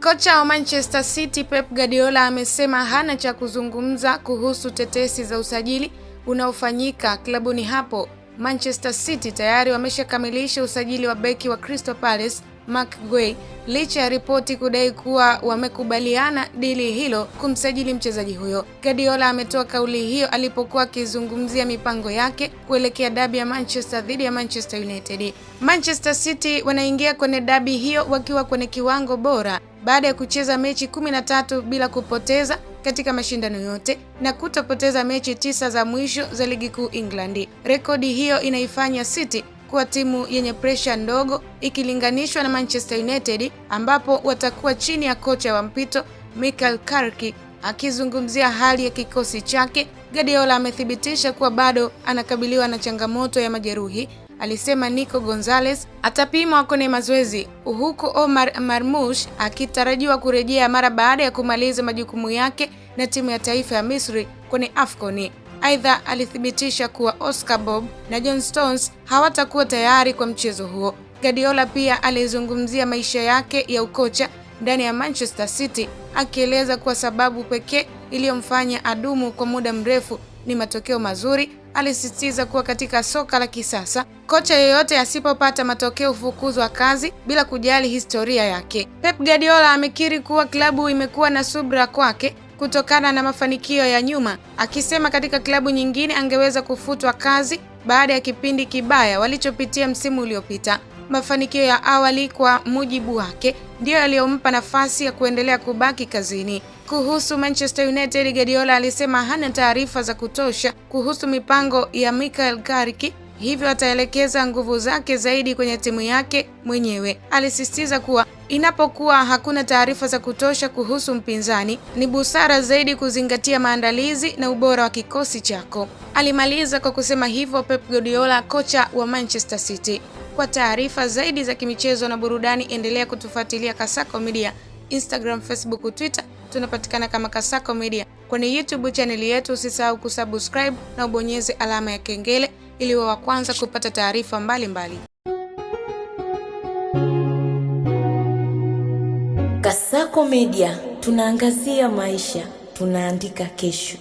Kocha wa Manchester City Pep Guardiola amesema hana cha kuzungumza kuhusu tetesi za usajili unaofanyika klabuni hapo. Manchester City tayari wameshakamilisha usajili wa beki wa Crystal Palace Marc Guéhi, licha ya ripoti kudai kuwa wamekubaliana dili hilo kumsajili mchezaji huyo. Guardiola ametoa kauli hiyo alipokuwa akizungumzia mipango yake kuelekea dabi ya Manchester dhidi ya Manchester United. Manchester City wanaingia kwenye dabi hiyo wakiwa kwenye kiwango bora baada ya kucheza mechi 13 bila kupoteza katika mashindano yote na kutopoteza mechi 9 za mwisho za ligi kuu England. Rekodi hiyo inaifanya City kuwa timu yenye presha ndogo ikilinganishwa na Manchester United ambapo watakuwa chini ya kocha wa mpito Michael Carrick. Akizungumzia hali ya kikosi chake, Guardiola amethibitisha kuwa bado anakabiliwa na changamoto ya majeruhi. Alisema Nico Gonzalez atapimwa kwenye mazoezi, huku Omar Marmoush akitarajiwa kurejea mara baada ya kumaliza majukumu yake na timu ya taifa ya Misri kwenye AFCON. Aidha, alithibitisha kuwa Oscar Bob na John Stones hawatakuwa tayari kwa mchezo huo. Guardiola pia alizungumzia maisha yake ya ukocha ndani ya Manchester City, akieleza kuwa sababu pekee iliyomfanya adumu kwa muda mrefu ni matokeo mazuri. Alisisitiza kuwa katika soka la kisasa, kocha yeyote asipopata matokeo hufukuzwa kazi bila kujali historia yake. Pep Guardiola amekiri kuwa klabu imekuwa na subra kwake kutokana na mafanikio ya nyuma, akisema katika klabu nyingine angeweza kufutwa kazi baada ya kipindi kibaya walichopitia msimu uliopita. Mafanikio ya awali kwa mujibu wake ndiyo yaliyompa nafasi ya kuendelea kubaki kazini. Kuhusu Manchester United, Guardiola alisema hana taarifa za kutosha kuhusu mipango ya Michael Carrick, hivyo ataelekeza nguvu zake zaidi kwenye timu yake mwenyewe. Alisisitiza kuwa inapokuwa hakuna taarifa za kutosha kuhusu mpinzani, ni busara zaidi kuzingatia maandalizi na ubora wa kikosi chako. Alimaliza kwa kusema hivyo Pep Guardiola, kocha wa Manchester City. Kwa taarifa zaidi za kimichezo na burudani, endelea kutufuatilia Kasako Media, Instagram, Facebook, Twitter. Tunapatikana kama Kasako Media. Kwenye YouTube channel yetu usisahau kusubscribe na ubonyeze alama ya kengele ili uwe wa kwanza kupata taarifa mbalimbali. Kasako Media, tunaangazia maisha, tunaandika kesho.